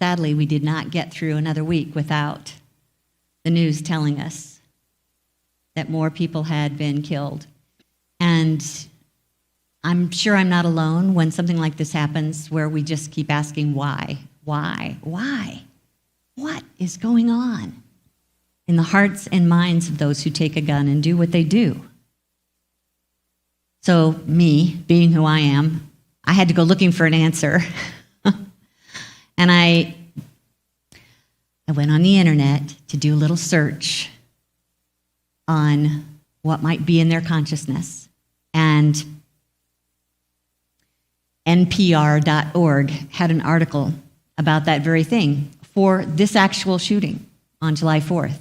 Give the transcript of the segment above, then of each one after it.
Sadly, we did not get through another week without the news telling us that more people had been killed. And I'm sure I'm not alone when something like this happens, where we just keep asking why? What is going on in the hearts and minds of those who take a gun and do what they do? So me, being who I am, I had to go looking for an answer. And I went on the internet to do a little search on what might be in their consciousness. And NPR.org had an article about that very thing for this actual shooting on July 4th.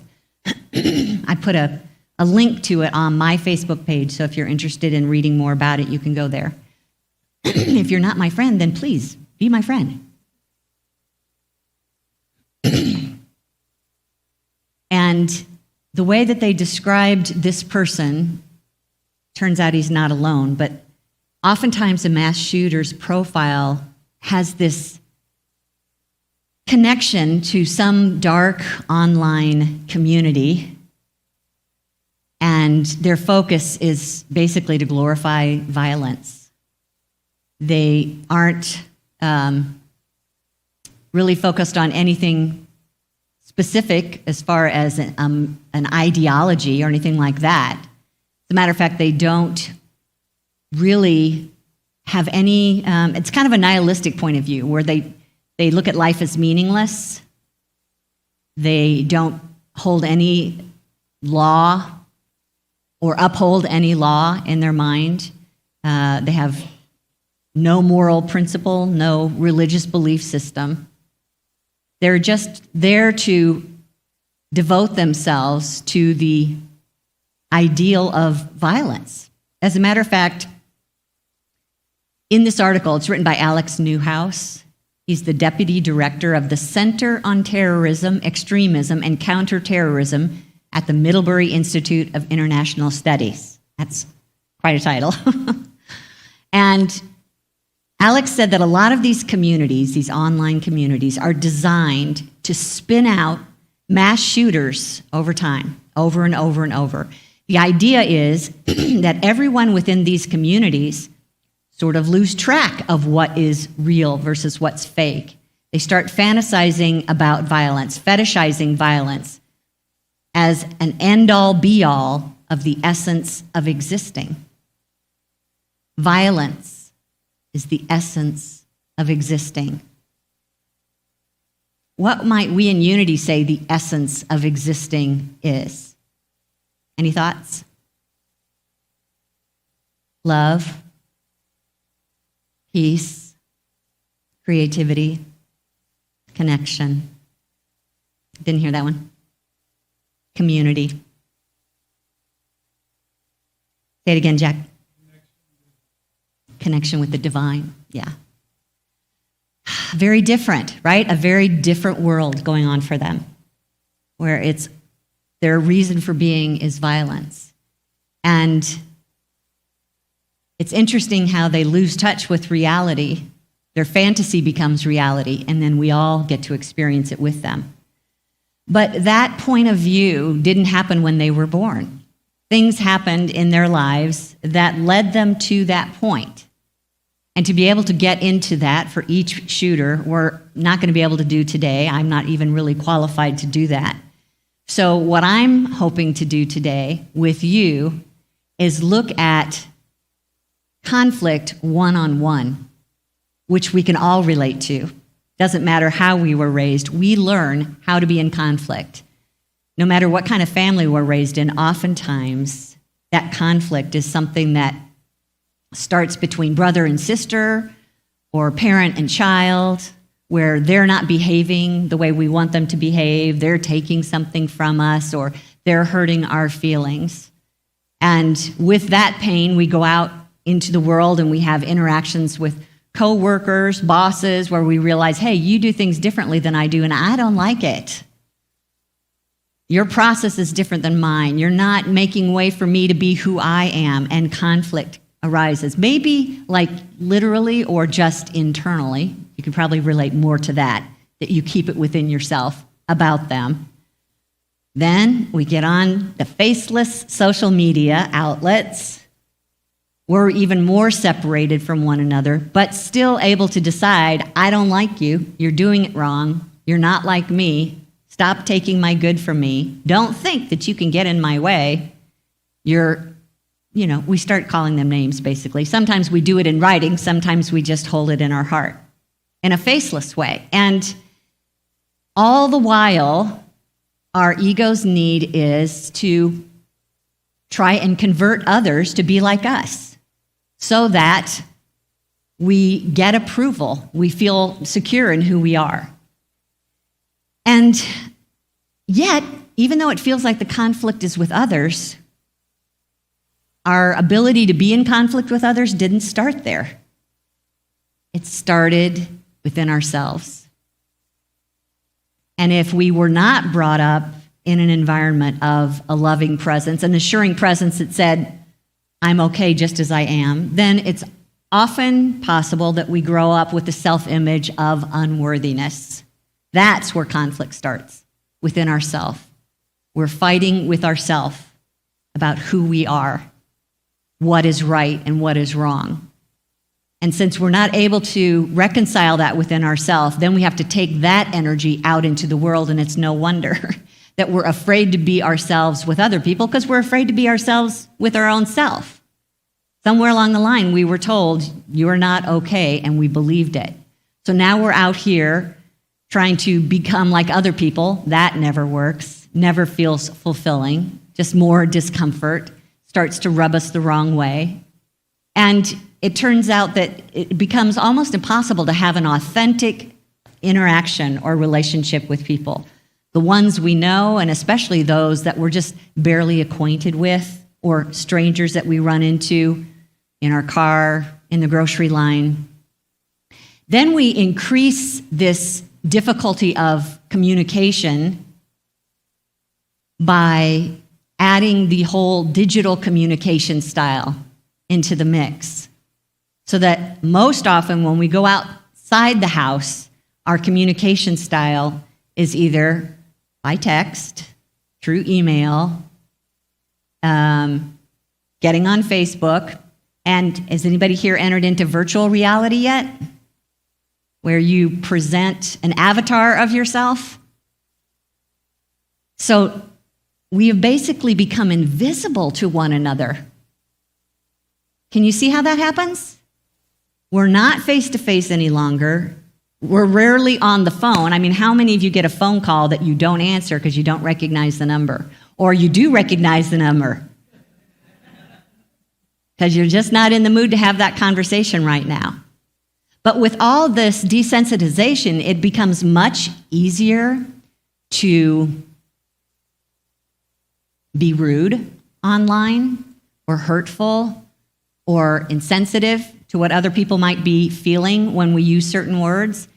I put a link to it on my Facebook page, so if you're interested in reading more about it, you can go there. If you're not my friend, then please be my friend. And the way that they described this person, turns out he's not alone, but oftentimes a mass shooter's profile has this connection to some dark online community, and their focus is basically to glorify violence. They aren't really focused on anything specific as far as an ideology or anything like that. As a matter of fact, they don't really have any, it's kind of a nihilistic point of view where they look at life as meaningless. They don't hold any law or uphold any law in their mind. They have no moral principle, no religious belief system. They're just there to devote themselves to the ideal of violence. As a matter of fact, in this article, it's written by Alex Newhouse. He's the deputy director of the Center on Terrorism, Extremism, and Counterterrorism at the Middlebury Institute of International Studies. That's quite a title. And Alex said that a lot of these communities, these online communities, are designed to spin out mass shooters over time, over and over and over. The idea is that everyone within these communities sort of lose track of what is real versus what's fake. They start fantasizing about violence, fetishizing violence as an end-all, be-all of the essence of existing. Violence is the essence of existing. What might we in Unity say the essence of existing is? Any thoughts? Love, peace, creativity, connection. Didn't hear that one. Community. Say it again, Jack. Connection with the divine, yeah. Very different, right? A very different world going on for them, where it's their reason for being is violence. And it's interesting how they lose touch with reality. Their fantasy becomes reality, and then we all get to experience it with them. But that point of view didn't happen when they were born. Things happened in their lives that led them to that point. And to be able to get into that for each shooter, we're not going to be able to do today. I'm not even really qualified to do that. So what I'm hoping to do today with you is look at conflict one-on-one, which we can all relate to. Doesn't matter how we were raised, we learn how to be in conflict. No matter what kind of family we're raised in, oftentimes that conflict is something that starts between brother and sister or parent and child, where they're not behaving the way we want them to behave, they're taking something from us, or they're hurting our feelings. And with that pain, we go out into the world and we have interactions with co-workers, bosses, where we realize, hey, you do things differently than I do, and I don't like it. Your process is different than mine. You're not making way for me to be who I am, and conflict arises. Maybe like literally or just internally. You can probably relate more to that that you keep it within yourself about them. Then we get on the faceless social media outlets. We're even more separated from one another, but still able to decide, I don't like you, you're doing it wrong, you're not like me, stop taking my good from me, don't think that you can get in my way. We start calling them names, basically. Sometimes we do it in writing, sometimes we just hold it in our heart in a faceless way. And all the while, our ego's need is to try and convert others to be like us so that we get approval. We feel secure in who we are. And yet, even though it feels like the conflict is with others, our ability to be in conflict with others didn't start there. It started within ourselves. And if we were not brought up in an environment of a loving presence, an assuring presence that said, I'm okay just as I am, then it's often possible that we grow up with the self-image of unworthiness. That's where conflict starts, within ourselves. We're fighting with ourselves about who we are, what is right and what is wrong. And since we're not able to reconcile that within ourselves, then we have to take that energy out into the world, and it's no wonder that we're afraid to be ourselves with other people because we're afraid to be ourselves with our own self. Somewhere along the line, we were told, you're not okay, and we believed it. So now we're out here trying to become like other people. That never works, never feels fulfilling, just more discomfort, starts to rub us the wrong way. And it turns out that it becomes almost impossible to have an authentic interaction or relationship with people. The ones we know, and especially those that we're just barely acquainted with, or strangers that we run into in our car, in the grocery line. Then we increase this difficulty of communication by adding the whole digital communication style into the mix. So that most often when we go outside the house, our communication style is either by text, through email, getting on Facebook, and has anybody here entered into virtual reality yet? Where you present an avatar of yourself? So we have basically become invisible to one another. Can you see how that happens? We're not face-to-face any longer. We're rarely on the phone. I mean, how many of you get a phone call that you don't answer because you don't recognize the number? Or you do recognize the number because you're just not in the mood to have that conversation right now. But with all this desensitization, it becomes much easier to be rude online or hurtful or insensitive to what other people might be feeling when we use certain words.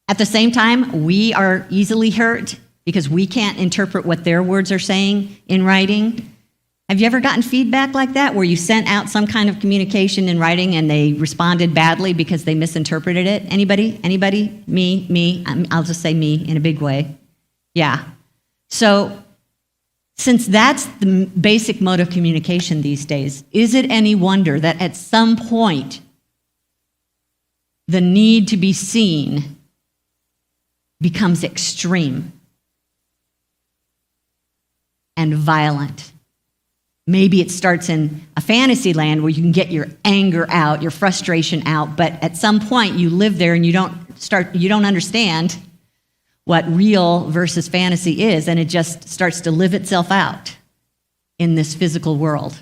At the same time, we are easily hurt because we can't interpret what their words are saying in writing. Have you ever gotten feedback like that where you sent out some kind of communication in writing and they responded badly because they misinterpreted it? Anybody? Me? I'll just say me in a big way. Yeah. So since that's the basic mode of communication these days, is it any wonder that at some point the need to be seen becomes extreme and violent? Maybe it starts in a fantasy land where you can get your anger out, your frustration out, but at some point you live there and you don't understand what real versus fantasy is, and it just starts to live itself out in this physical world.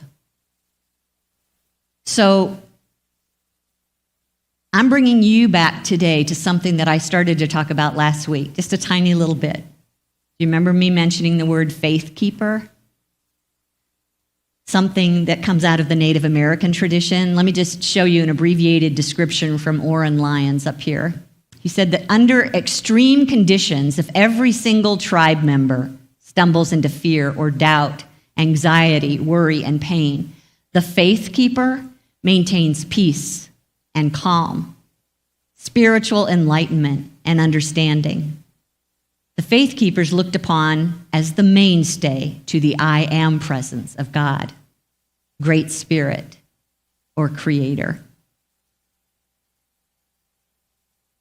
So I'm bringing you back today to something that I started to talk about last week, just a tiny little bit. Do you remember me mentioning the word FAITHKEEPER? Something that comes out of the Native American tradition. Let me just show you an abbreviated description from Oren Lyons up here. He said that under extreme conditions, if every single tribe member stumbles into fear or doubt, anxiety, worry, and pain, the FAITHKEEPER maintains peace and calm, spiritual enlightenment and understanding, The faith keepers looked upon as the mainstay to the I am presence of God, Great Spirit, or Creator.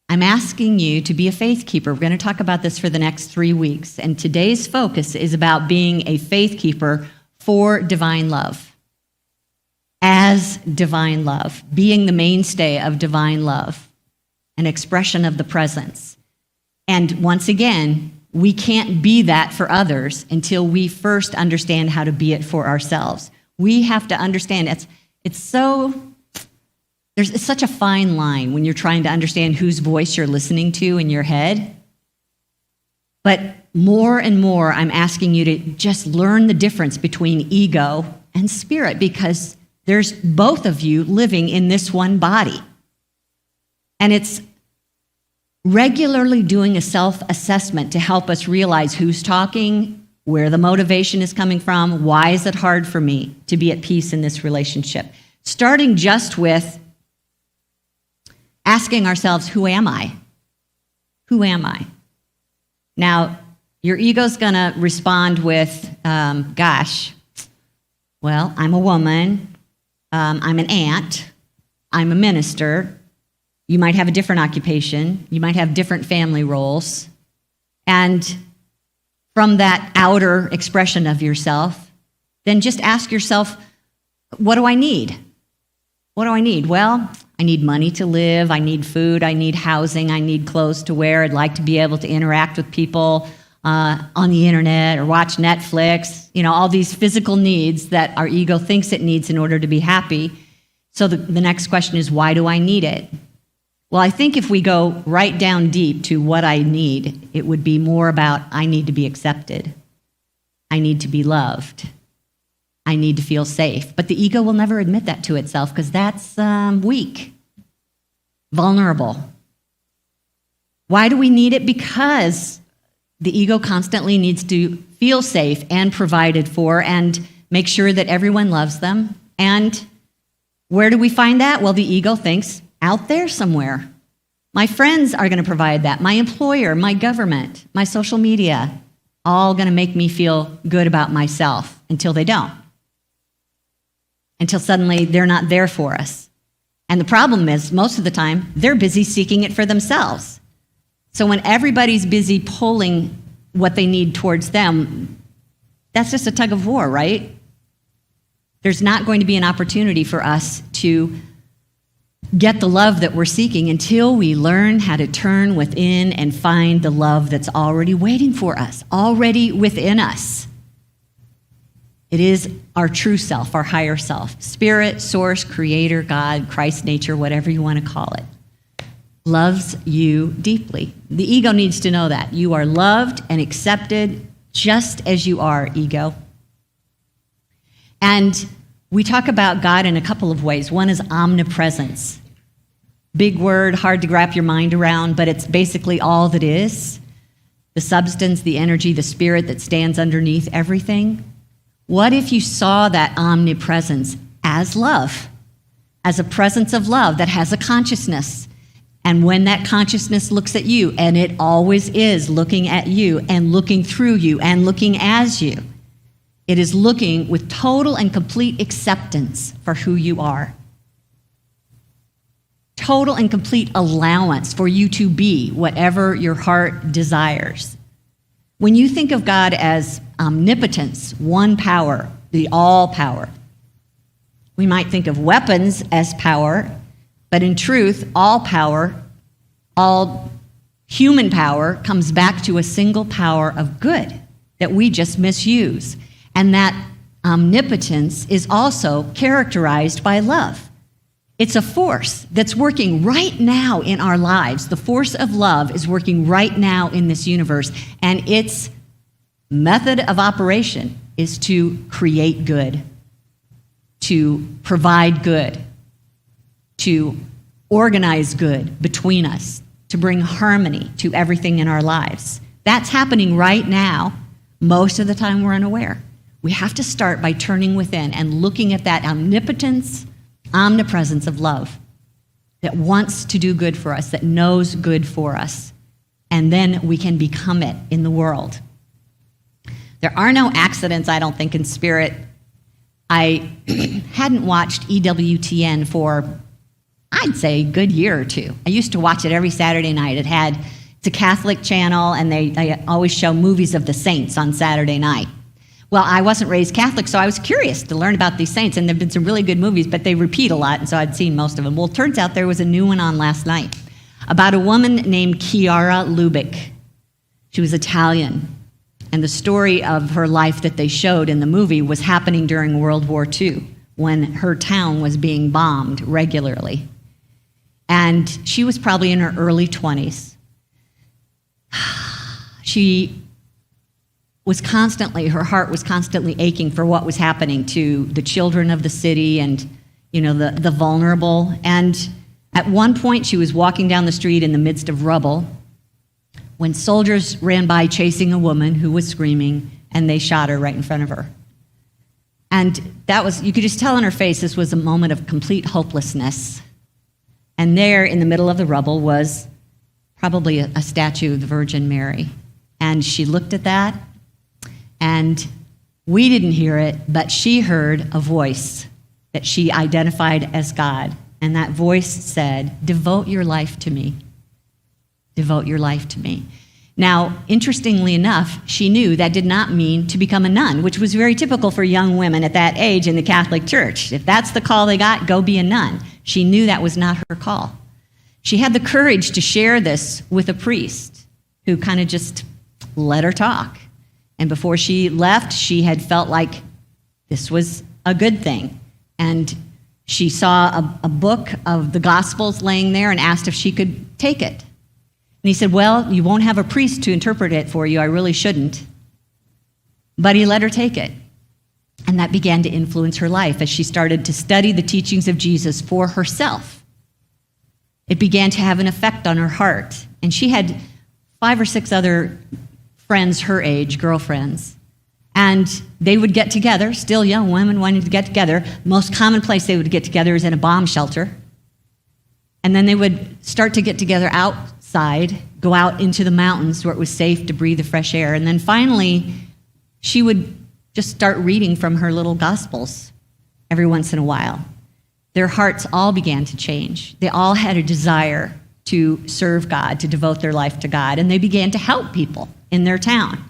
I'm asking you to be a faith keeper. We're going to talk about this for the next 3 weeks, and today's focus is about being a faith keeper for divine love, as divine love, being the mainstay of divine love, an expression of the presence. And once again, we can't be that for others until we first understand how to be it for ourselves. We have to understand it's such a fine line when you're trying to understand whose voice you're listening to in your head. But more and more, I'm asking you to just learn the difference between ego and spirit, because there's both of you living in this one body. And it's regularly doing a self-assessment to help us realize who's talking, where the motivation is coming from, why is it hard for me to be at peace in this relationship. Starting just with asking ourselves, who am I? Who am I? Now, your ego's going to respond with, gosh, well, I'm a woman, I'm an aunt, I'm a minister. You might have a different occupation. You might have different family roles. And from that outer expression of yourself, then just ask yourself, what do I need? What do I need? Well, I need money to live. I need food. I need housing. I need clothes to wear. I'd like to be able to interact with people on the internet or watch Netflix. All these physical needs that our ego thinks it needs in order to be happy. So the next question is, why do I need it? Well, I think if we go right down deep to what I need, it would be more about I need to be accepted. I need to be loved. I need to feel safe. But the ego will never admit that to itself because that's weak, vulnerable. Why do we need it? Because the ego constantly needs to feel safe and provided for and make sure that everyone loves them. And where do we find that? Well, the ego thinks out there somewhere. My friends are going to provide that. My employer, my government, my social media, all going to make me feel good about myself until they don't. Until suddenly they're not there for us. And the problem is, most of the time, they're busy seeking it for themselves. So when everybody's busy pulling what they need towards them, that's just a tug of war, right? There's not going to be an opportunity for us to get the love that we're seeking until we learn how to turn within and find the love that's already waiting for us, already within us. It is our true self, our higher self, spirit, source, creator, God, Christ nature, whatever you want to call it, loves you deeply. The ego needs to know that. You are loved and accepted just as you are, ego. And we talk about God in a couple of ways. One is omnipresence. Big word, hard to wrap your mind around, but it's basically all that is. The substance, the energy, the spirit that stands underneath everything. What if you saw that omnipresence as love, as a presence of love that has a consciousness? And when that consciousness looks at you, and it always is looking at you and looking through you and looking as you, it is looking with total and complete acceptance for who you are. Total and complete allowance for you to be whatever your heart desires. When you think of God as omnipotence, one power, the all power, we might think of weapons as power, but in truth, all power, all human power comes back to a single power of good that we just misuse. And that omnipotence is also characterized by love. It's a force that's working right now in our lives. The force of love is working right now in this universe, and its method of operation is to create good, to provide good, to organize good between us, to bring harmony to everything in our lives. That's happening right now. Most of the time we're unaware. We have to start by turning within and looking at that omnipotence, omnipresence of love that wants to do good for us, that knows good for us. and then we can become it in the world. There are no accidents, I don't think, in spirit. I hadn't watched EWTN for, I'd say, a good year or two. I used to watch it every Saturday night. It's a Catholic channel, and they always show movies of the saints on Saturday night. Well, I wasn't raised Catholic, so I was curious to learn about these saints, and there have been some really good movies, but they repeat a lot, and so I'd seen most of them. Well, it turns out there was a new one on last night about a woman named Chiara Lubick. She was Italian, and the story of her life that they showed in the movie was happening during World War II, when her town was being bombed regularly. And she was probably in her early 20s. Her heart was constantly aching for what was happening to the children of the city and, the vulnerable. And at one point, she was walking down the street in the midst of rubble when soldiers ran by chasing a woman who was screaming, and they shot her right in front of her. And you could just tell on her face, this was a moment of complete hopelessness. And there in the middle of the rubble was probably a statue of the Virgin Mary. And she looked at that, and we didn't hear it, but she heard a voice that she identified as God. And that voice said, "Devote your life to me. Devote your life to me." Now, interestingly enough, she knew that did not mean to become a nun, which was very typical for young women at that age in the Catholic Church. If that's the call they got, go be a nun. She knew that was not her call. She had the courage to share this with a priest who kind of just let her talk. And before she left, she had felt like this was a good thing. And she saw a book of the Gospels laying there and asked if she could take it. And he said, "Well, you won't have a priest to interpret it for you. I really shouldn't." But he let her take it. And that began to influence her life as she started to study the teachings of Jesus for herself. It began to have an effect on her heart. And she had 5 or 6 other friends her age, girlfriends. And they would get together, still young women wanting to get together. Most common place they would get together is in a bomb shelter. And then they would start to get together outside, go out into the mountains where it was safe to breathe the fresh air. And then finally, she would just start reading from her little Gospels every once in a while. Their hearts all began to change. They all had a desire to serve God, to devote their life to God. And they began to help people in their town,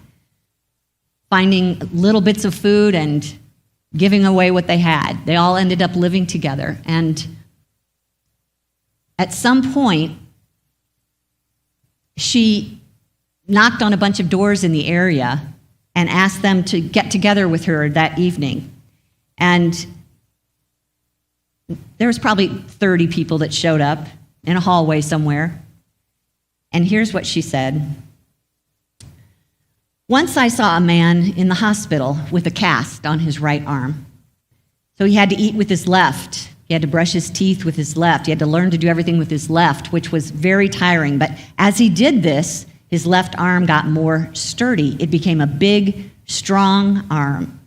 finding little bits of food and giving away what they had. They all ended up living together. And at some point, she knocked on a bunch of doors in the area and asked them to get together with her that evening. And there was probably 30 people that showed up in a hallway somewhere. And here's what she said. "Once I saw a man in the hospital with a cast on his right arm. So he had to eat with his left. He had to brush his teeth with his left. He had to learn to do everything with his left, which was very tiring. But as he did this, his left arm got more sturdy. It became a big, strong arm."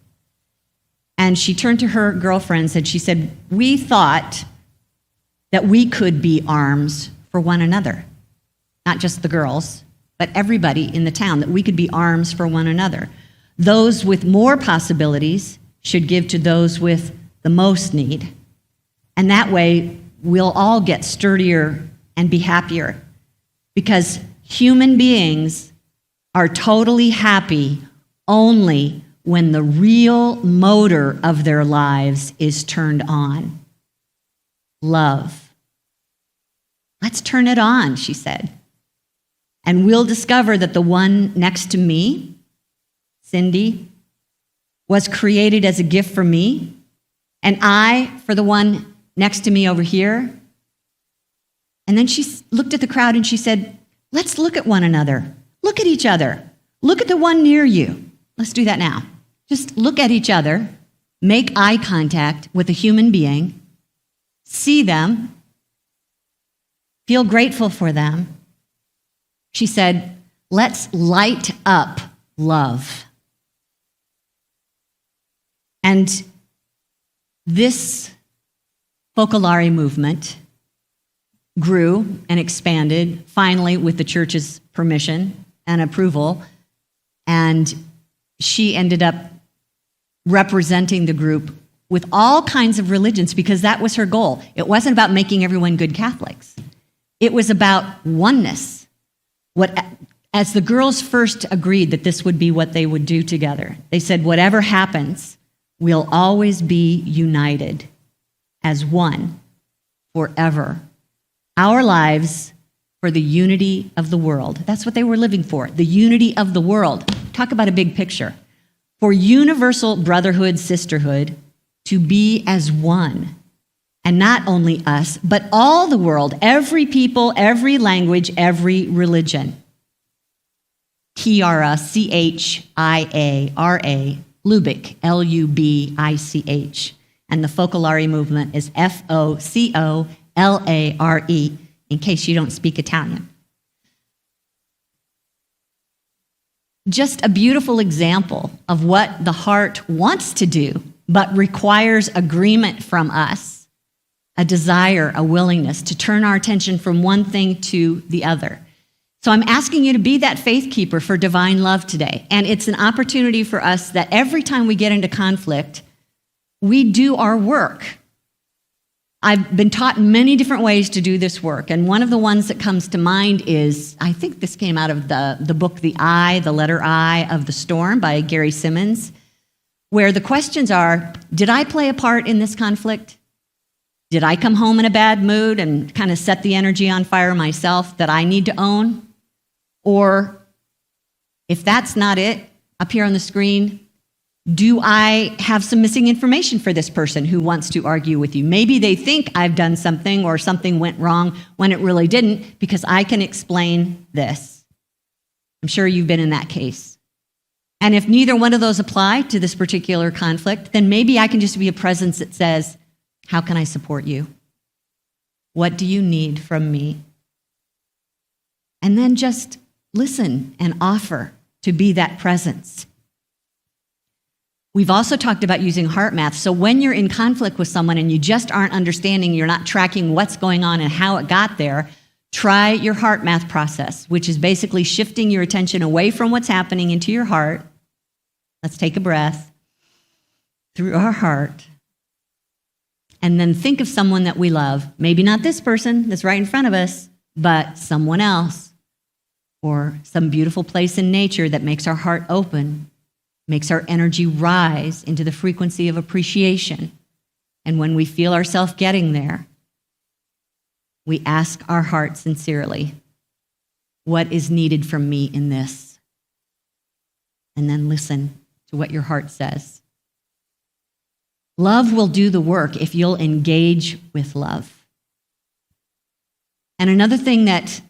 And she turned to her girlfriends and she said, "We thought that we could be arms for one another. Not just the girls, but everybody in the town, that we could be arms for one another. Those with more possibilities should give to those with the most need. And that way, we'll all get sturdier and be happier. Because human beings are totally happy only when the real motor of their lives is turned on. Love. Let's turn it on," she said. "And we'll discover that the one next to me, Cindy, was created as a gift for me, and I for the one next to me over here." And then she looked at the crowd and she said, "Let's look at one another. Look at each other. Look at the one near you." Let's do that now. Just look at each other, make eye contact with a human being, see them, feel grateful for them. She said, "Let's light up love." And this Focolare movement grew and expanded, finally with the church's permission and approval, and she ended up representing the group with all kinds of religions because that was her goal. It wasn't about making everyone good Catholics. It was about oneness. As the girls first agreed that this would be what they would do together, they said, whatever happens, we'll always be united as one forever. Our lives for the unity of the world. That's what they were living for, the unity of the world. Talk about a big picture. For universal brotherhood, sisterhood, to be as one. And not only us, but all the world, every people, every language, every religion. Chiara, Chiara, Lubich, Lubich. And the Focolare movement is Focolare, in case you don't speak Italian. Just a beautiful example of what the heart wants to do, but requires agreement from us, a desire, a willingness to turn our attention from one thing to the other. So I'm asking you to be that faith keeper for divine love today. And it's an opportunity for us that every time we get into conflict, we do our work. I've been taught many different ways to do this work, and one of the ones that comes to mind is, I think this came out of the book the letter I of the Storm by Gary Simmons, where the questions are, did I play a part in this conflict? Did I come home in a bad mood and kind of set the energy on fire myself that I need to own? Or if that's not it, up here on the screen, do I have some missing information for this person who wants to argue with you? Maybe they think I've done something or something went wrong when it really didn't because I can explain this. I'm sure you've been in that case. And if neither one of those apply to this particular conflict, then maybe I can just be a presence that says, how can I support you? What do you need from me? And then just listen and offer to be that presence. We've also talked about using heart math. So when you're in conflict with someone and you just aren't understanding, you're not tracking what's going on and how it got there, try your heart math process, which is basically shifting your attention away from what's happening into your heart. Let's take a breath through our heart. And then think of someone that we love. Maybe not this person that's right in front of us, but someone else. Or some beautiful place in nature that makes our heart open, makes our energy rise into the frequency of appreciation. And when we feel ourselves getting there, we ask our heart sincerely, what is needed from me in this? And then listen to what your heart says. Love will do the work if you'll engage with love. And another thing that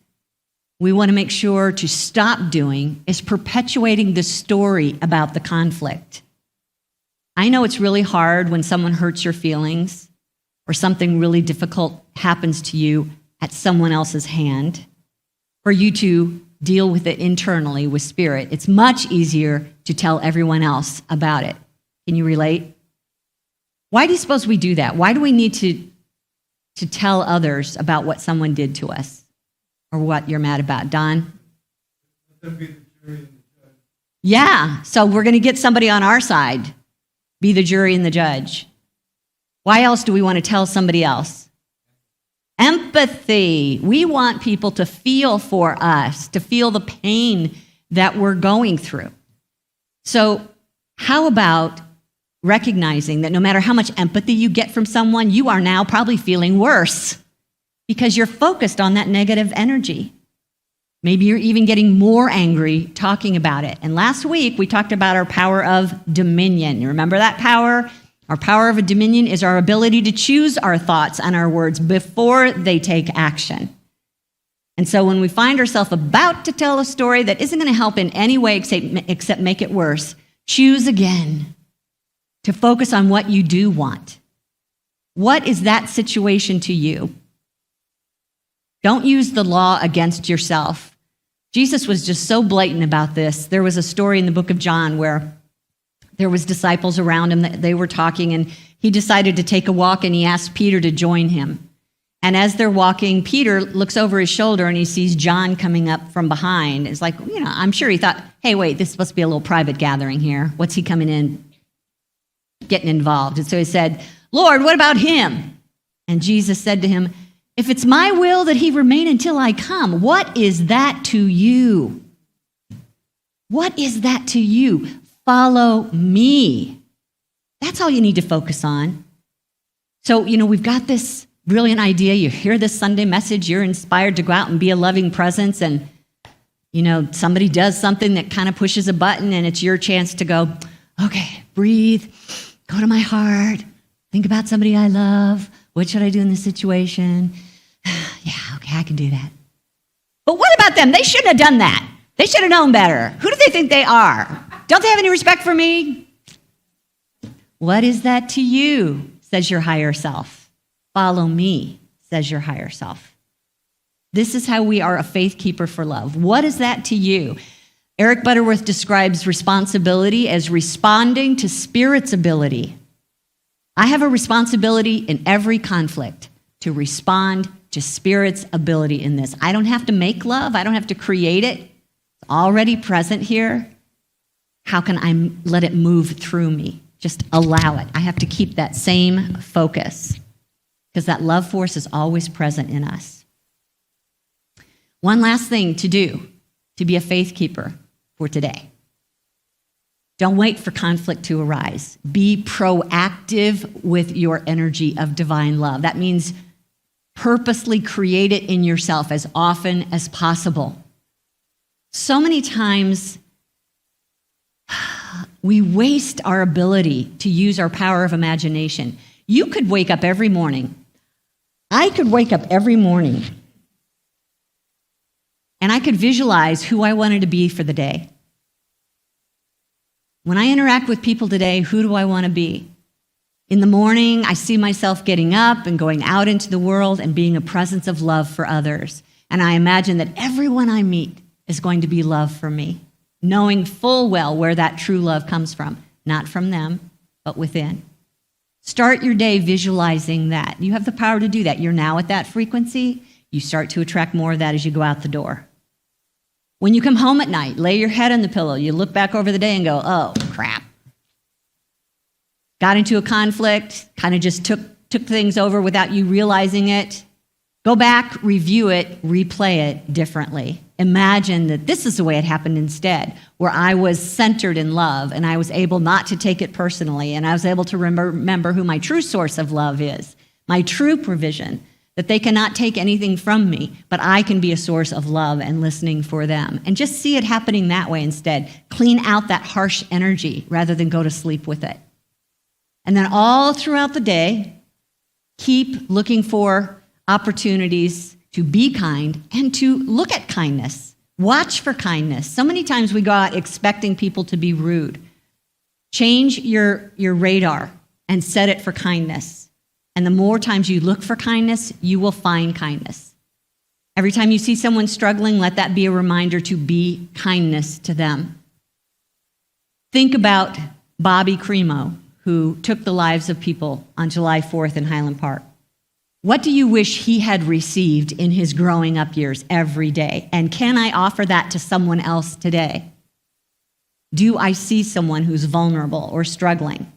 we want to make sure to stop doing is perpetuating the story about the conflict. I know it's really hard when someone hurts your feelings or something really difficult happens to you at someone else's hand, for you to deal with it internally with spirit. It's much easier to tell everyone else about it. Can you relate? Why do you suppose we do that? Why do we need to tell others about what someone did to us? Or what you're mad about, Don? Let them be the jury and the judge. Yeah, so we're going to get somebody on our side, be the jury and the judge. Why else do we want to tell somebody else? Empathy. We want people to feel for us, to feel the pain that we're going through. So how about recognizing that no matter how much empathy you get from someone, you are now probably feeling worse, because you're focused on that negative energy. Maybe you're even getting more angry talking about it. And last week, we talked about our power of dominion. You remember that power? Our power of a dominion is our ability to choose our thoughts and our words before they take action. And so when we find ourselves about to tell a story that isn't going to help in any way except make it worse, choose again to focus on what you do want. What is that situation to you? Don't use the law against yourself. Jesus was just so blatant about this. There was a story in the book of John where there was disciples around him that they were talking, and he decided to take a walk, and he asked Peter to join him. And as they're walking, Peter looks over his shoulder and he sees John coming up from behind. It's like, I'm sure he thought, hey, wait, this is supposed to be a little private gathering here. What's he coming in, getting involved? And so he said, Lord, what about him? And Jesus said to him, if it's my will that he remain until I come, what is that to you? What is that to you? Follow me. That's all you need to focus on. So, we've got this brilliant idea. You hear this Sunday message, you're inspired to go out and be a loving presence, and, somebody does something that kind of pushes a button, and it's your chance to go, okay, breathe, go to my heart, think about somebody I love. What should I do in this situation? Yeah, okay, I can do that. But what about them? They shouldn't have done that. They should have known better. Who do they think they are? Don't they have any respect for me? What is that to you, says your higher self. Follow me, says your higher self. This is how we are a faith keeper for love. What is that to you? Eric Butterworth describes responsibility as responding to Spirit's ability. I have a responsibility in every conflict to respond to Spirit's ability in this. I don't have to make love. I don't have to create it. It's already present here. How can I let it move through me? Just allow it. I have to keep that same focus because that love force is always present in us. One last thing to do to be a faith keeper for today. Don't wait for conflict to arise. Be proactive with your energy of divine love. That means purposely create it in yourself as often as possible. So many times we waste our ability to use our power of imagination. You could wake up every morning. I could wake up every morning and I could visualize who I wanted to be for the day. When I interact with people today, who do I want to be? In the morning, I see myself getting up and going out into the world and being a presence of love for others. And I imagine that everyone I meet is going to be love for me, knowing full well where that true love comes from, not from them, but within. Start your day visualizing that. You have the power to do that. You're now at that frequency. You start to attract more of that as you go out the door. When you come home at night, lay your head on the pillow. You look back over the day and go, oh, crap. Got into a conflict, kind of just took things over without you realizing it. Go back, review it, replay it differently. Imagine that this is the way it happened instead, where I was centered in love and I was able not to take it personally and I was able to remember who my true source of love is, my true provision, that they cannot take anything from me, but I can be a source of love and listening for them. And just see it happening that way instead. Clean out that harsh energy rather than go to sleep with it. And then all throughout the day, keep looking for opportunities to be kind and to look at kindness. Watch for kindness. So many times we go out expecting people to be rude. Change your radar and set it for kindness. And the more times you look for kindness, you will find kindness. Every time you see someone struggling, let that be a reminder to be kindness to them. Think about Bobby Cremo, who took the lives of people on July 4th in Highland Park. What do you wish he had received in his growing up years every day? And can I offer that to someone else today? Do I see someone who's vulnerable or struggling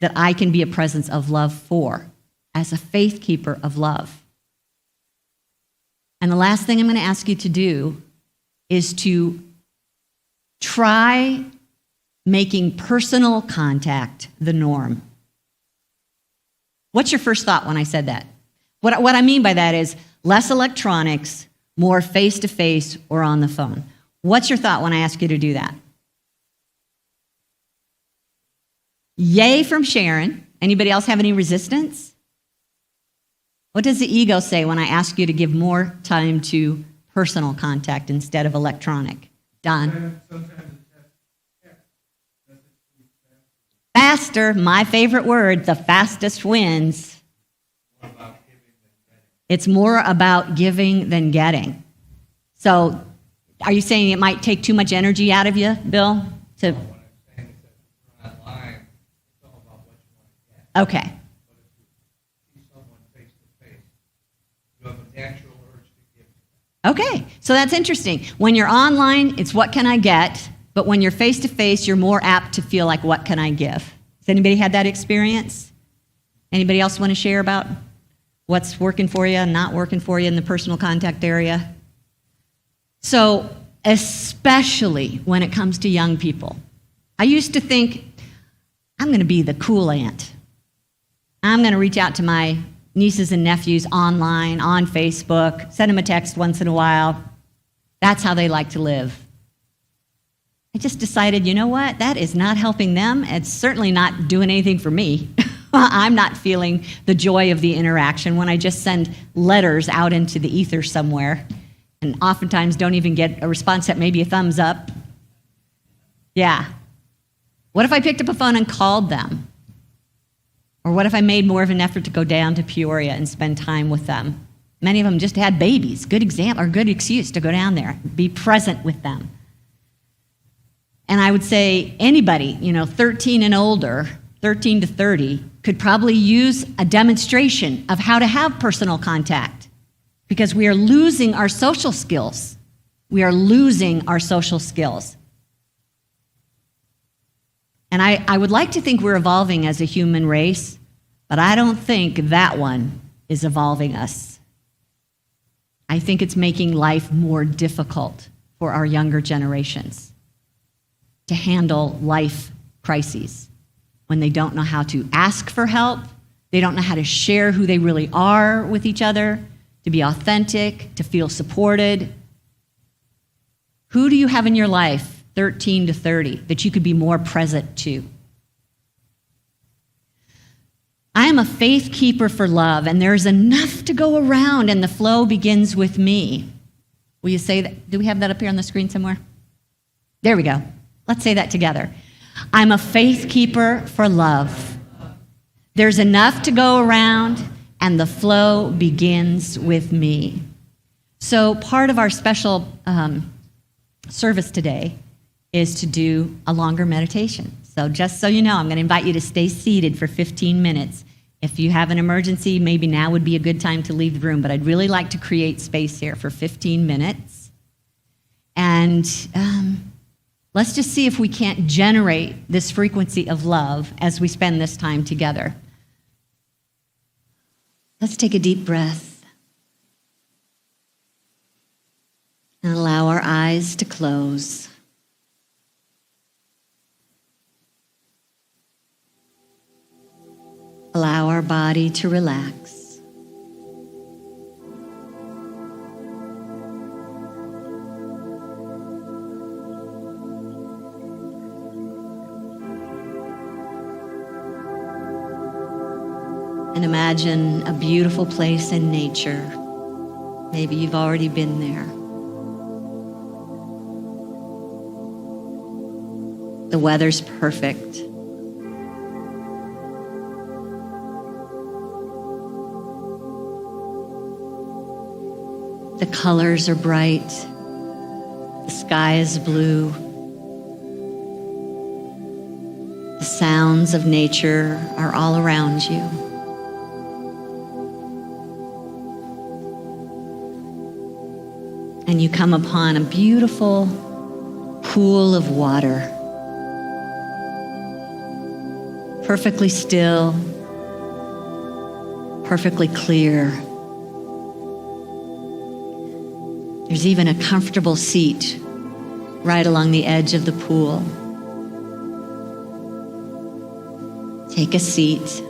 that I can be a presence of love for as a faith keeper of love? And the last thing I'm going to ask you to do is to try making personal contact the norm. What's your first thought when I said that? What I mean by that is less electronics, more face-to-face or on the phone. What's your thought when I ask you to do that? Yay from Sharon. Anybody else have any resistance? What does the ego say when I ask you to give more time to personal contact instead of electronic? Don? Faster, my favorite word, the fastest wins. It's more about giving than getting. So are you saying it might take too much energy out of you, Bill? To... What I'm saying is that for that line, it's all about what you want to get. Okay. But if you see someone face to face, So that's interesting. When you're online, it's what can I get? But when you're face to face, you're more apt to feel like what can I give? Has anybody had that experience? Anybody else want to share about what's working for you and not working for you in the personal contact area? So, especially when it comes to young people, I used to think, I'm going to be the cool aunt. I'm going to reach out to my nieces and nephews online, on Facebook, send them a text once in a while. That's how they like to live. I just decided, you know what? That is not helping them. It's certainly not doing anything for me. I'm not feeling the joy of the interaction when I just send letters out into the ether somewhere and oftentimes don't even get a response that maybe a thumbs up. Yeah. What if I picked up a phone and called them? Or what if I made more of an effort to go down to Peoria and spend time with them? Many of them just had babies. Good example, or good excuse to go down there, be present with them. And I would say anybody, 13 and older, 13 to 30, could probably use a demonstration of how to have personal contact because we are losing our social skills. We are losing our social skills. And I would like to think we're evolving as a human race, but I don't think that one is evolving us. I think it's making life more difficult for our younger generations to handle life crises when they don't know how to ask for help, they don't know how to share who they really are with each other, to be authentic, to feel supported. Who do you have in your life, 13 to 30, that you could be more present to? I am a faith keeper for love, and there's enough to go around, and the flow begins with me. Will you say that? Do we have that up here on the screen somewhere? There we go. Let's say that together. I'm a faith keeper for love. There's enough to go around, and the flow begins with me. So part of our special service today is to do a longer meditation. So just so you know, I'm going to invite you to stay seated for 15 minutes. If you have an emergency, maybe now would be a good time to leave the room, but I'd really like to create space here for 15 minutes. And let's just see if we can't generate this frequency of love as we spend this time together. Let's take a deep breath and allow our eyes to close. Allow our body to relax. And imagine a beautiful place in nature. Maybe you've already been there. The weather's perfect. The colors are bright. The sky is blue. The sounds of nature are all around you. And you come upon a beautiful pool of water, perfectly still, perfectly clear. There's even a comfortable seat right along the edge of the pool. Take a seat.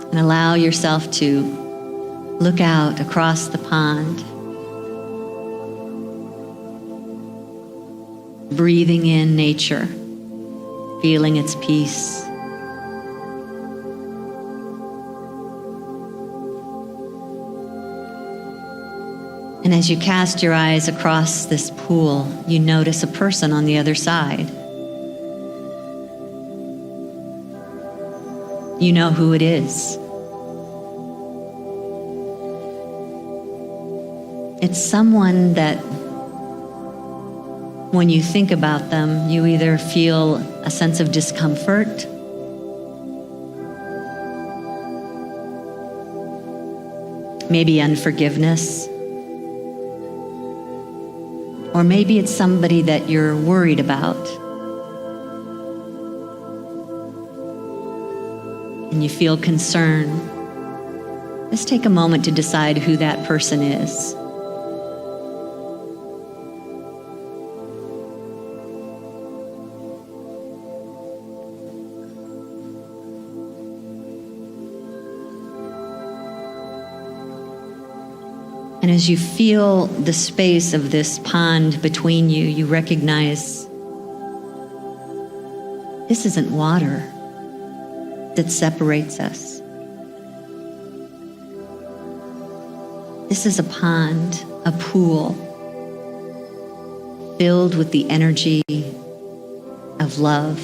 And allow yourself to look out across the pond, breathing in nature, feeling its peace. And as you cast your eyes across this pool, you notice a person on the other side. You know who it is. It's someone that, when you think about them, you either feel a sense of discomfort maybe unforgiveness, or maybe it's somebody that you're worried about and you feel concern. Just take a moment to decide who that person is. And as you feel the space of this pond between you, you recognize this isn't water that separates us. This is a pond, a pool, filled with the energy of love.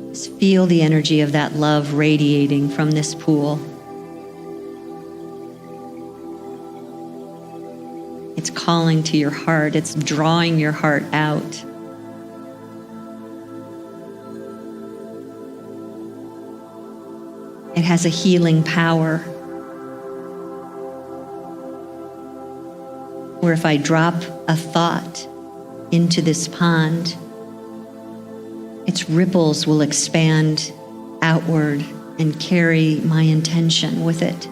Just feel the energy of that love radiating from this pool. It's calling to your heart. It's drawing your heart out. It has a healing power. Where if I drop a thought into this pond, its ripples will expand outward and carry my intention with it.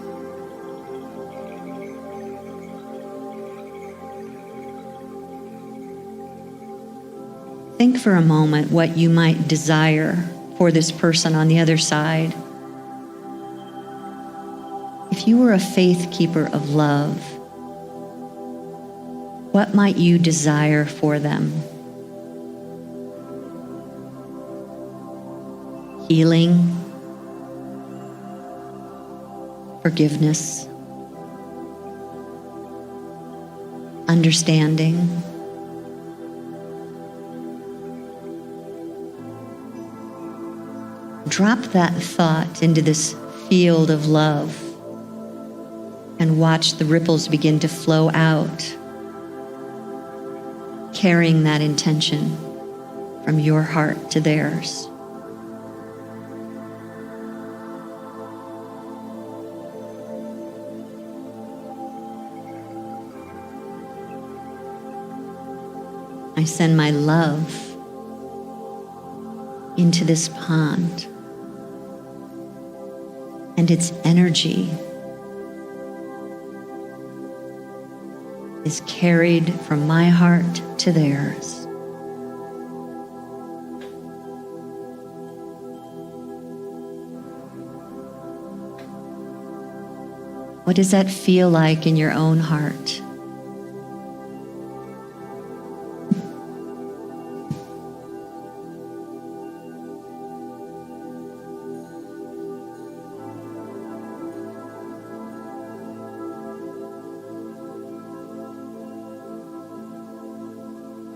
Think for a moment what you might desire for this person on the other side. If you were a faith keeper of love, what might you desire for them? Healing, forgiveness, understanding. Drop that thought into this field of love and watch the ripples begin to flow out, carrying that intention from your heart to theirs. I send my love into this pond, and its energy is carried from my heart to theirs. What does that feel like in your own heart?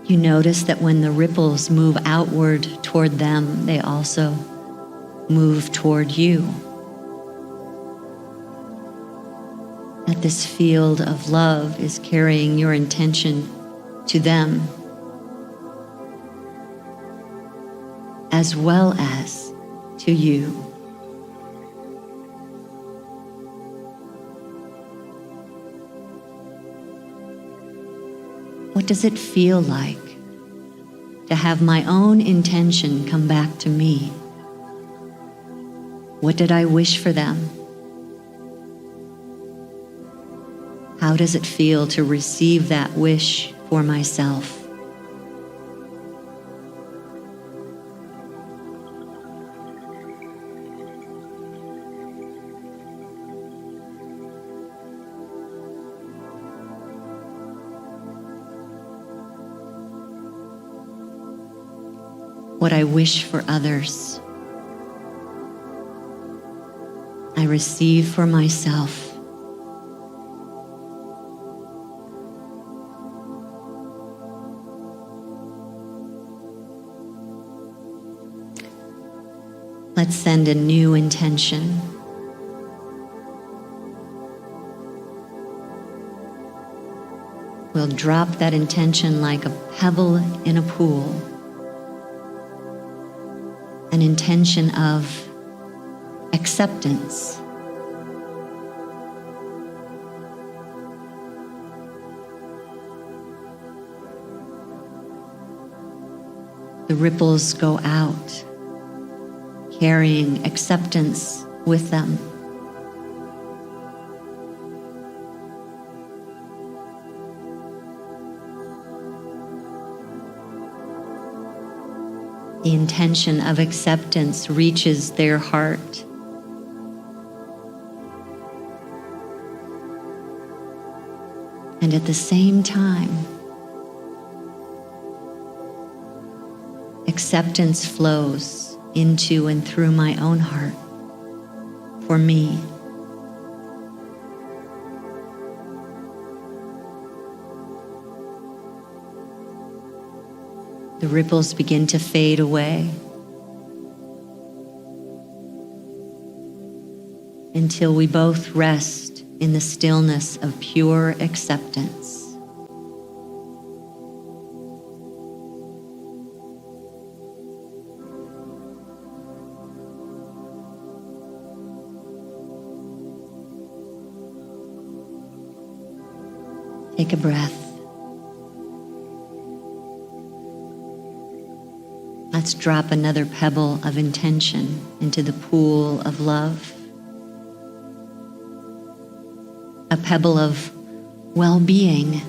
You notice that when the ripples move outward toward them, they also move toward you. That this field of love is carrying your intention to them, as well as to you. What does it feel like to have my own intention come back to me? What did I wish for them? How does it feel to receive that wish for myself? What I wish for others, I receive for myself. Let's send a new intention. We'll drop that intention like a pebble in a pool. An intention of acceptance. The ripples go out, carrying acceptance with them. The intention of acceptance reaches their heart. And at the same time, acceptance flows into and through my own heart for me. The ripples begin to fade away until we both rest in the stillness of pure acceptance. Take a breath. Let's drop another pebble of intention into the pool of love. A pebble of well-being.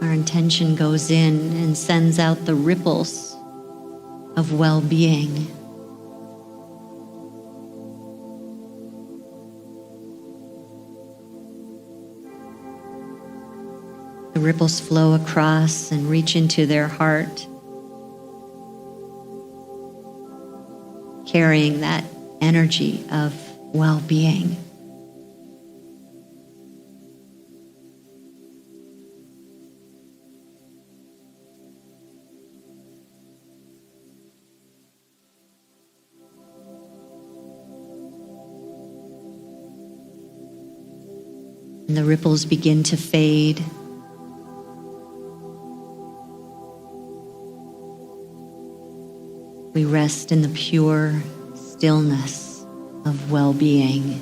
Our intention goes in and sends out the ripples of well-being. The ripples flow across and reach into their heart, carrying that energy of well-being. And the ripples begin to fade. We rest in the pure stillness of well-being.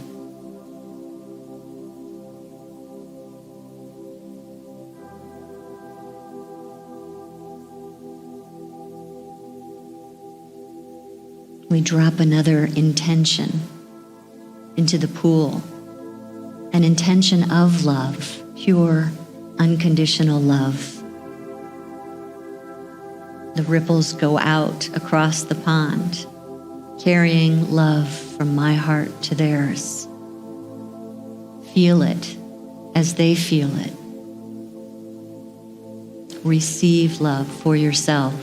We drop another intention into the pool, an intention of love, pure, unconditional love. The ripples go out across the pond, carrying love from my heart to theirs. Feel it as they feel it. Receive love for yourself.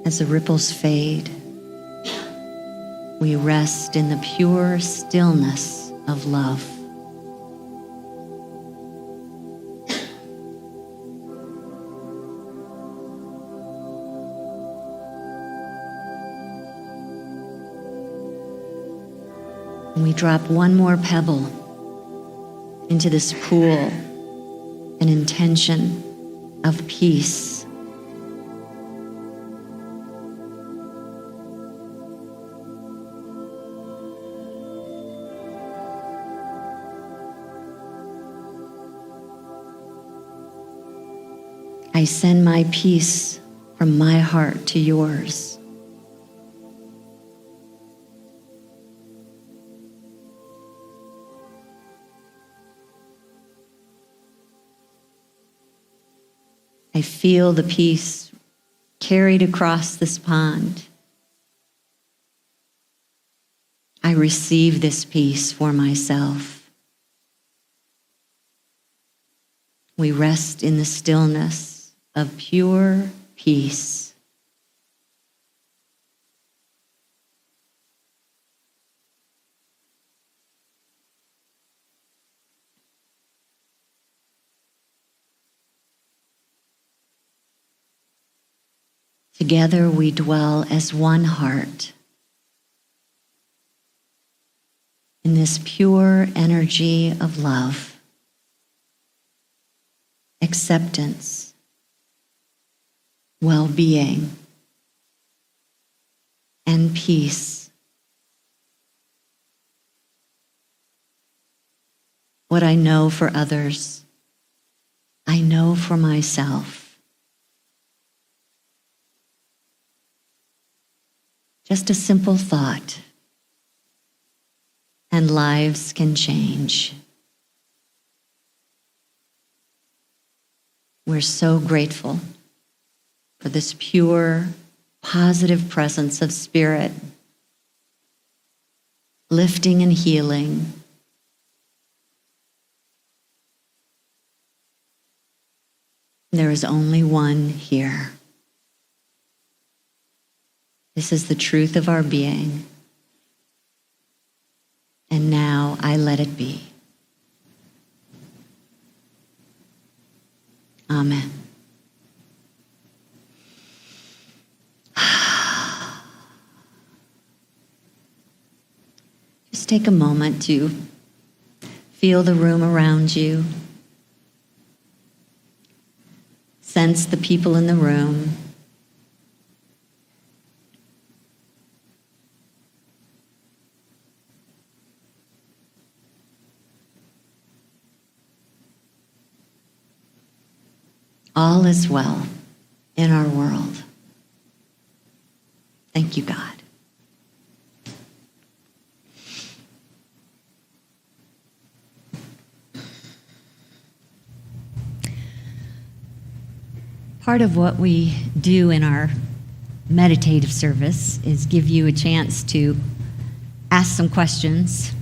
As the ripples fade, we rest in the pure stillness of love. And we drop one more pebble into this pool, an intention of peace. I send my peace from my heart to yours. I feel the peace carried across this pond. I receive this peace for myself. We rest in the stillness of pure peace. Together we dwell as one heart. in this pure energy of love, acceptance, well-being, and peace. What I know for others, I know for myself. Just a simple thought, and lives can change. We're so grateful for this pure, positive presence of spirit, lifting and healing. There is only one here. This is the truth of our being. And now I let it be. Amen. Just take a moment to feel the room around you. Sense the people in the room. All is well in our world. Thank you, God. Part of what we do in our meditative service is give you a chance to ask some questions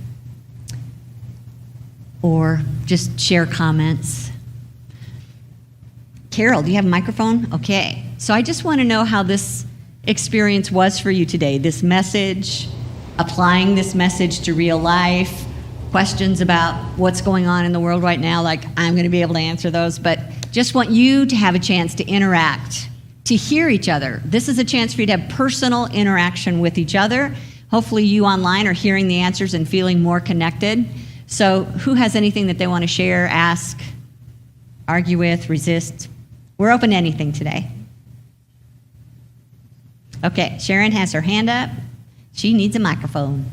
or just share comments. Carol, do you have a microphone? Okay. So I just want to know how this experience was for you today, this message, applying this message to real life, questions about what's going on in the world right now. Like, I'm going to be able to answer those, but just want you to have a chance to interact, to hear each other. This is a chance for you to have personal interaction with each other. Hopefully you online are hearing the answers and feeling more connected. So who has anything that they want to share, ask, argue with, resist? We're open to anything today. Okay, Sharon has her hand up. She needs a microphone.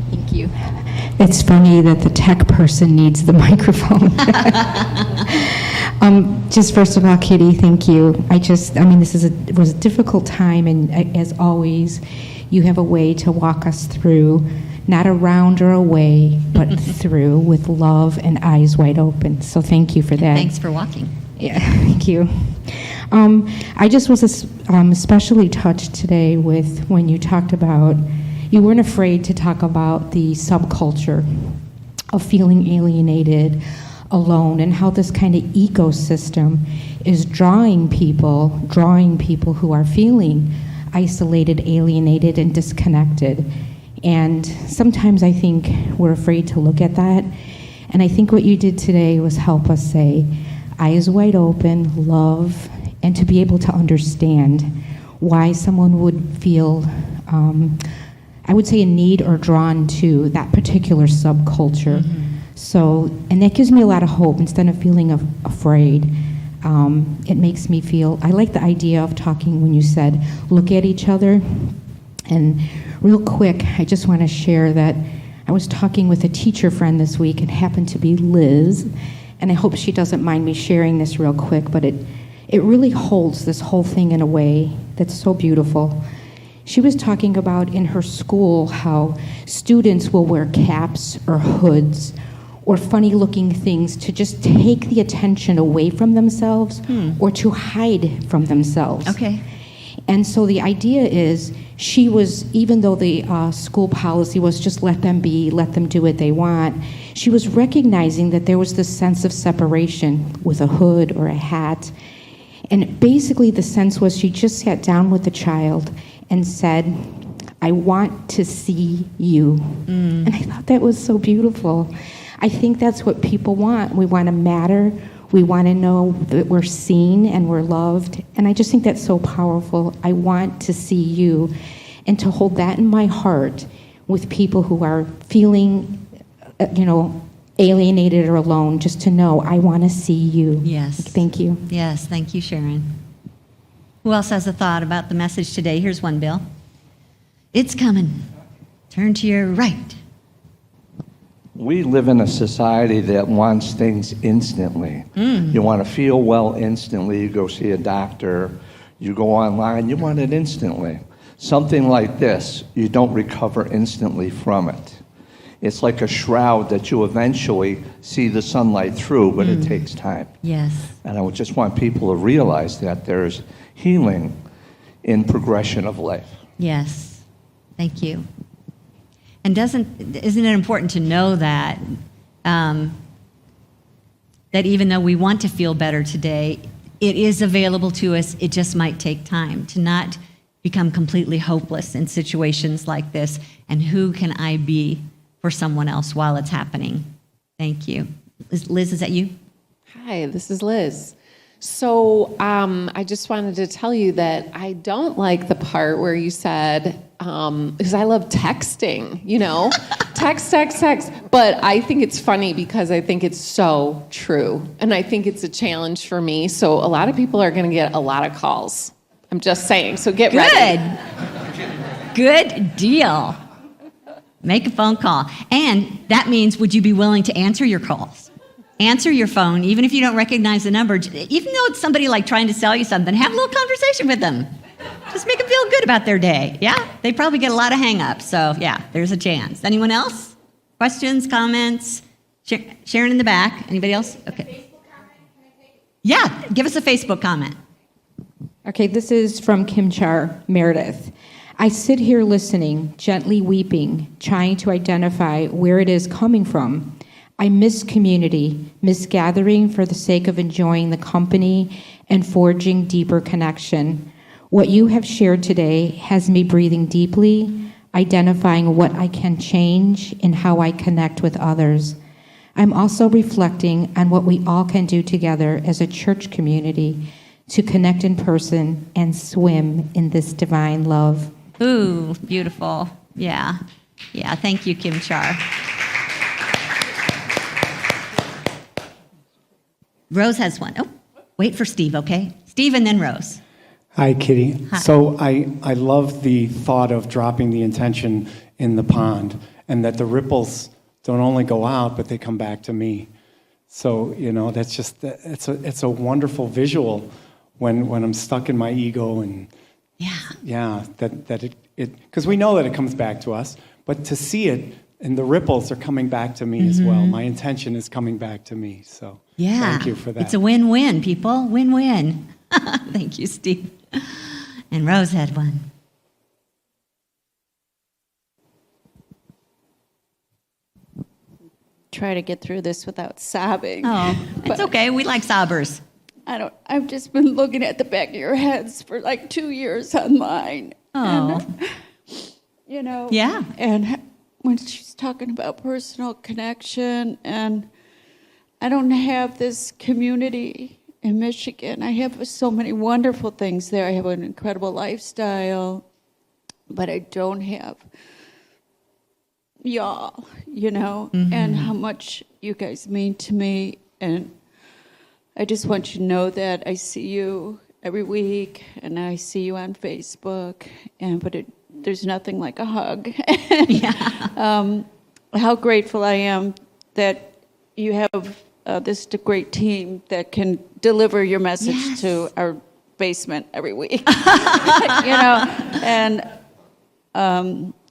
Thank you. It's funny that the tech person needs the microphone. Just first of all, Kitty, thank you. It was a difficult time, and as always, you have a way to walk us through, not around or away, but through with love and eyes wide open. So thank you for that. Thanks for walking. Yeah, thank you. I just was especially touched today with when you talked about, you weren't afraid to talk about the subculture of feeling alienated, alone, and how this kind of ecosystem is drawing people who are feeling isolated, alienated, and disconnected. And sometimes I think we're afraid to look at that. And I think what you did today was help us say, eyes wide open, love, and to be able to understand why someone would feel, I would say, a need or drawn to that particular subculture. Mm-hmm. So, and that gives me a lot of hope instead of feeling afraid. It makes me feel, I like the idea of talking when you said, look at each other. And real quick, I just want to share that I was talking with a teacher friend this week. It happened to be Liz. And I hope she doesn't mind me sharing this real quick, but it really holds this whole thing in a way that's so beautiful. She was talking about in her school how students will wear caps or hoods or funny-looking things to just take the attention away from themselves or to hide from themselves. Okay. And so the idea is she was, even though the school policy was just let them be, let them do what they want, she was recognizing that there was this sense of separation with a hood or a hat. And basically the sense was she just sat down with the child and said, I want to see you. And I thought that was so beautiful. I think that's what people want. We want to matter. We want to know that we're seen and we're loved. And I just think that's so powerful. I want to see you and to hold that in my heart with people who are feeling, alienated or alone, just to know I want to see you. Yes. Thank you. Yes, thank you, Sharon. Who else has a thought about the message today? Here's one, Bill. It's coming. Turn to your right. We live in a society that wants things instantly. You want to feel well instantly. You go see a doctor. You go online. You want it instantly. Something like this, you don't recover instantly from it. It's like a shroud that you eventually see the sunlight through, but it takes time. Yes. And I would just want people to realize that there's healing in progression of life. Yes. Thank you. And isn't it important to know that that even though we want to feel better today, it is available to us. It just might take time to not become completely hopeless in situations like this. And who can I be for someone else while it's happening? Thank you. Liz, is that you? Hi, this is Liz. So I just wanted to tell you that I don't like the part where you said, because I love texting, text. But I think it's funny because I think it's so true. And I think it's a challenge for me. So a lot of people are going to get a lot of calls. I'm just saying. So get ready. Good deal. Make a phone call. And that means, would you be willing to answer your calls? Answer your phone, even if you don't recognize the number. Even though it's somebody like trying to sell you something, have a little conversation with them. Just make them feel good about their day. Yeah? They probably get a lot of hang-ups. So, yeah, there's a chance. Anyone else? Questions, comments? Sharon in the back. Anybody else? Okay. Yeah, give us a Facebook comment. Okay, this is from Kim Char Meredith. I sit here listening, gently weeping, trying to identify where it is coming from. I miss community, miss gathering for the sake of enjoying the company and forging deeper connection. What you have shared today has me breathing deeply, identifying what I can change in how I connect with others. I'm also reflecting on what we all can do together as a church community to connect in person and swim in this divine love. Ooh, beautiful. Yeah. Yeah, thank you, Kim Char. Rose has one. Oh, wait for Steve, okay? Steve and then Rose. Hi, Kitty. Hi. So I love the thought of dropping the intention in the pond, and that the ripples don't only go out, but they come back to me. So, that's just, it's a wonderful visual when I'm stuck in my ego and that it because we know that it comes back to us, but to see it and the ripples are coming back to me as well. My intention is coming back to me. So thank you for that. It's a win-win, people. Win-win. Thank you, Steve. And Rose had one. Try to get through this without sobbing. Oh, it's okay. We like sobbers. I've just been looking at the back of your heads for like 2 years online. Oh. And, Yeah. And when she's talking about personal connection, and I don't have this community in Michigan. I have so many wonderful things there. I have an incredible lifestyle, but I don't have y'all, and how much you guys mean to me. And I just want you to know that I see you every week, and I see you on Facebook, but there's nothing like a hug. How grateful I am that you have this great team that can deliver your message to our basement every week. And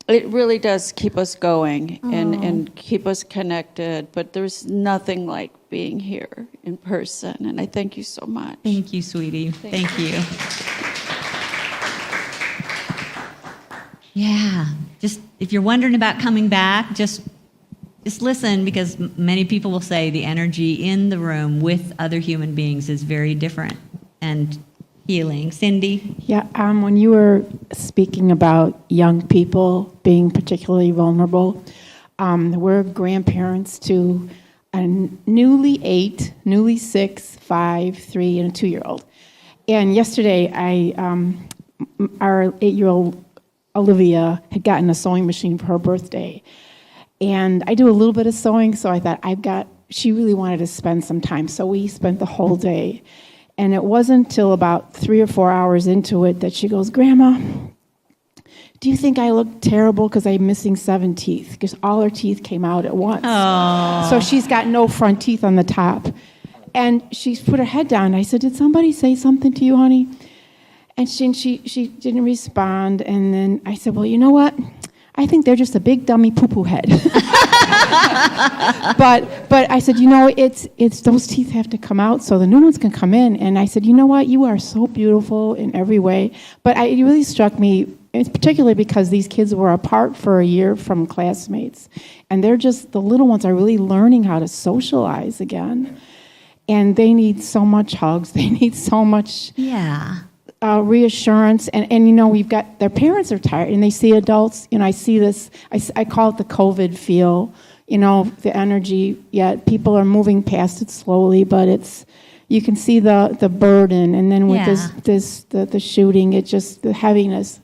it really does keep us going and keep us connected, but there's nothing like being here in person, and I thank you so much. Thank you, sweetie. Thank you. Yeah, just if you're wondering about coming back, just listen, because many people will say the energy in the room with other human beings is very different and healing. Cindy? Yeah, when you were speaking about young people being particularly vulnerable, we're grandparents to a newly 8, newly 6, 5, 3, and a 2-year-old. And yesterday, our 8-year-old Olivia had gotten a sewing machine for her birthday. And I do a little bit of sewing, so I thought she really wanted to spend some time. So we spent the whole day. And it wasn't until about 3 or 4 hours into it that she goes, "Grandma, do you think I look terrible because I'm missing 7 teeth?" Because all her teeth came out at once. Oh. So she's got no front teeth on the top. And she put her head down. I said, "Did somebody say something to you, honey?" And she didn't respond. And then I said, "Well, you know what? I think they're just a big dummy poo-poo head." But I said, it's those teeth have to come out so the new ones can come in. And I said, "You know what? You are so beautiful in every way." But it really struck me, particularly because these kids were apart for a year from classmates. And the little ones are really learning how to socialize again. And they need so much hugs. They need so much reassurance. And we've got, their parents are tired and they see adults. I see this, I call it the COVID feel, the energy. Yet people are moving past it slowly, but you can see the burden. And then with the shooting, it's just the heaviness.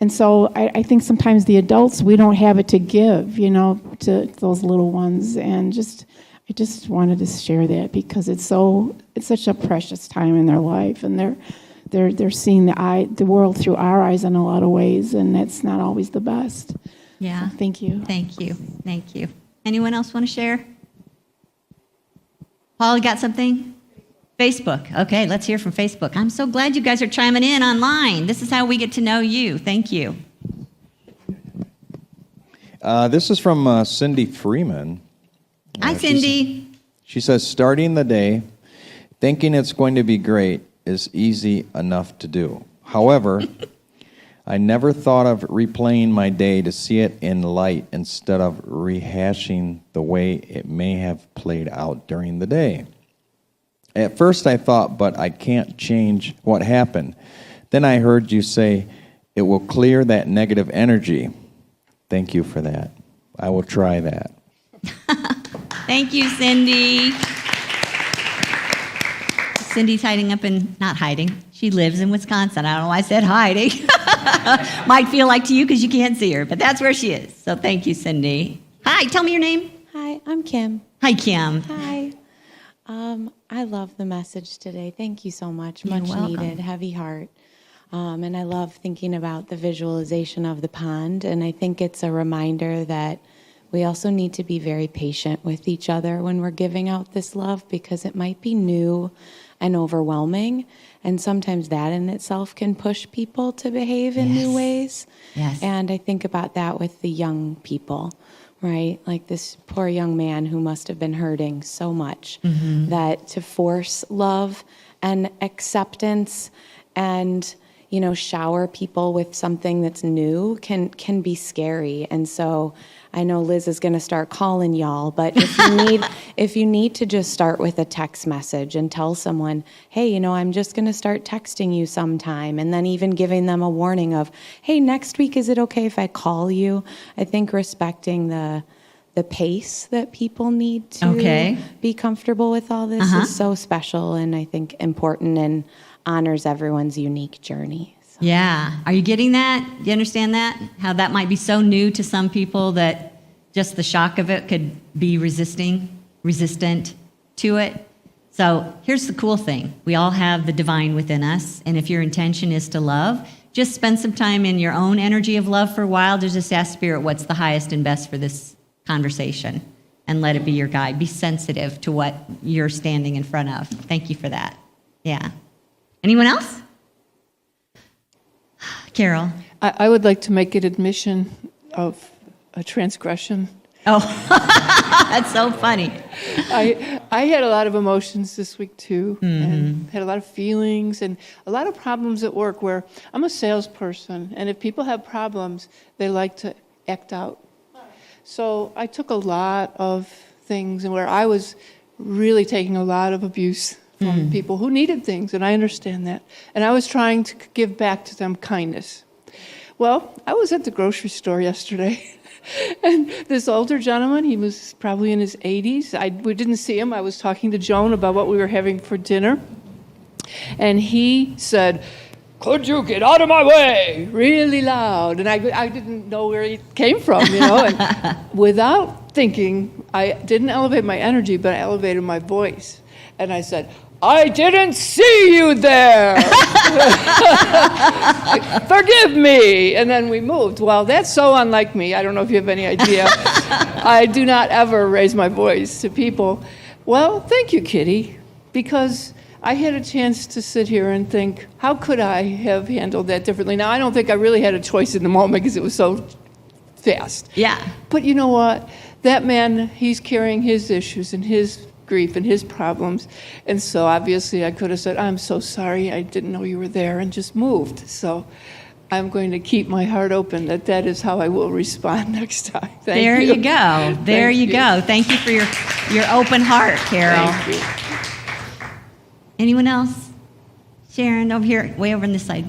And so I think sometimes the adults, we don't have it to give, to those little ones. And I just wanted to share that because it's such a precious time in their life, and they're seeing the world through our eyes in a lot of ways, and that's not always the best. Yeah. So thank you. Thank you. Thank you. Anyone else want to share? Paul, you got something? Facebook. Okay, let's hear from Facebook. I'm so glad you guys are chiming in online. This is how we get to know you. Thank you. This is from Cindy Freeman. Hi, Cindy. She says, "Starting the day, thinking it's going to be great is easy enough to do. However, I never thought of replaying my day to see it in light instead of rehashing the way it may have played out during the day. At first I thought, but I can't change what happened. Then I heard you say, it will clear that negative energy. Thank you for that. I will try that." Thank you, Cindy. Cindy's hiding up not hiding. She lives in Wisconsin. I don't know why I said hiding. Might feel like to you because you can't see her, but that's where she is. So thank you, Cindy. Hi, tell me your name. Hi, I'm Kim. Hi, Kim. Hi. I love the message today. Thank you so much. You're Much welcome. needed, heavy heart. And I love thinking about the visualization of the pond. And I think it's a reminder that we also need to be very patient with each other when we're giving out this love, because it might be new and overwhelming. And sometimes that in itself can push people to behave in new ways. Yes. And I think about that with the young people, right? Like this poor young man who must have been hurting so much, that to force love and acceptance and shower people with something that's new can be scary. And so I know Liz is going to start calling y'all, but if you need to just start with a text message and tell someone, hey, I'm just going to start texting you sometime, and then even giving them a warning of, hey, next week, is it okay if I call you? I think respecting the pace that people need to be comfortable with all this is so special, and I think important, and honors everyone's unique journey. So. Yeah. Are you getting that? Do you understand that? How that might be so new to some people that just the shock of it could be resistant to it. So here's the cool thing. We all have the divine within us. And if your intention is to love, just spend some time in your own energy of love for a while to just ask Spirit what's the highest and best for this conversation. And let it be your guide. Be sensitive to what you're standing in front of. Thank you for that. Yeah. Anyone else? Carol. I would like to make an admission of a transgression. Oh, that's so funny. I had a lot of emotions this week too, and had a lot of feelings and a lot of problems at work where I'm a salesperson, and if people have problems, they like to act out. So I took a lot of things and where I was really taking a lot of abuse from people who needed things, and I understand that. And I was trying to give back to them kindness. Well, I was at the grocery store yesterday, And this older gentleman, he was probably in his 80s. We didn't see him. I was talking to Joan about what we were having for dinner. And he said, "Could you get out of my way?" really loud. And I didn't know where he came from, you know. And without thinking, I didn't elevate my energy, but I elevated my voice. And I said, "I didn't see you there. Forgive me." And then we moved. Well, that's so unlike me. I don't know if you have any idea. I do not ever raise my voice to people. Well, thank you, Kitty, because I had a chance to sit here and think, how could I have handled that differently? Now, I don't think I really had a choice in the moment because it was so fast. Yeah. But you know what? That man, he's carrying his issues and his grief and his problems. And so obviously I could have said, "I'm so sorry, I didn't know you were there," and just moved. So I'm going to keep my heart open that is how I will respond next time. Thank There you. you go. There Thank you go. Thank you for your open heart, Carol. Thank you. Anyone else? Sharon, over here, way over on this side.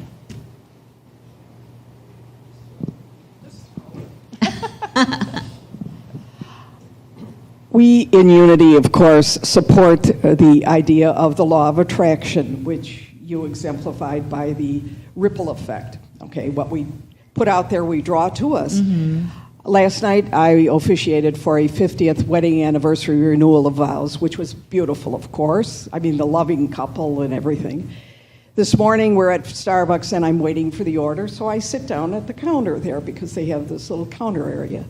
We in Unity, of course, support the idea of the law of attraction, which you exemplified by the ripple effect. Okay, what we put out there, we draw to us. Last night, I officiated for a 50th wedding anniversary renewal of vows, which was beautiful, of course. I mean, the loving couple and everything. This morning, we're at Starbucks, and I'm waiting for the order, so I sit down at the counter there because they have this little counter area.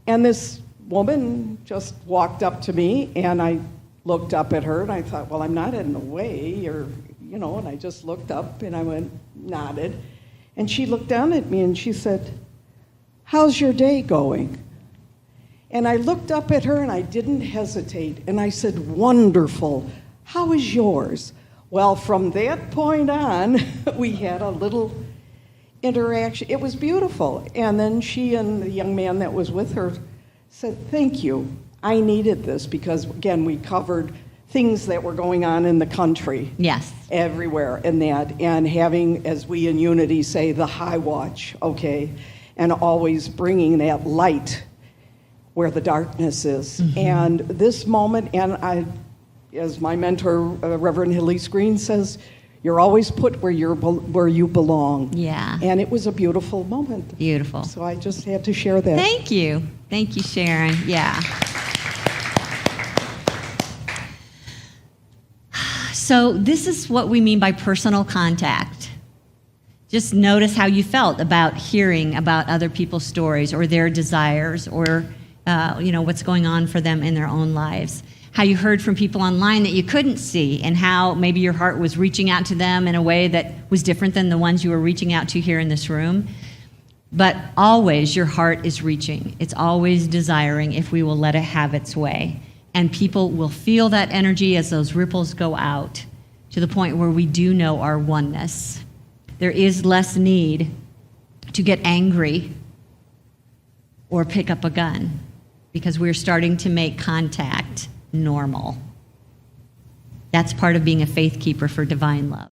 And this woman just walked up to me, and I looked up at her, and I thought, well, I'm not in the way, or, you know, and I just looked up, and I nodded. And she looked down at me, and she said, "How's your day going?" And I looked up at her, and I didn't hesitate, and I said, "Wonderful. How is yours?" Well, from that point on, we had a little interaction. It was beautiful. And then she and the young man that was with her said, "Thank you. I needed this," because, again, we covered things that were going on in the country. Yes. Everywhere and that. And having, as we in Unity say, the high watch, okay? And always bringing that light where the darkness is. And this moment, and I, as my mentor, Reverend Hilly Green says, you're always put where you belong. Yeah. And it was a beautiful moment. Beautiful. So I just had to share that. Thank you. Thank you, Sharon. Yeah. So this is what we mean by personal contact. Just notice how you felt about hearing about other people's stories or their desires or what's going on for them in their own lives. How you heard from people online that you couldn't see, and how maybe your heart was reaching out to them in a way that was different than the ones you were reaching out to here in this room. But always your heart is reaching. It's always desiring if we will let it have its way. And people will feel that energy as those ripples go out to the point where we do know our oneness. There is less need to get angry or pick up a gun because we're starting to make contact normal. That's part of being a faith keeper for divine love.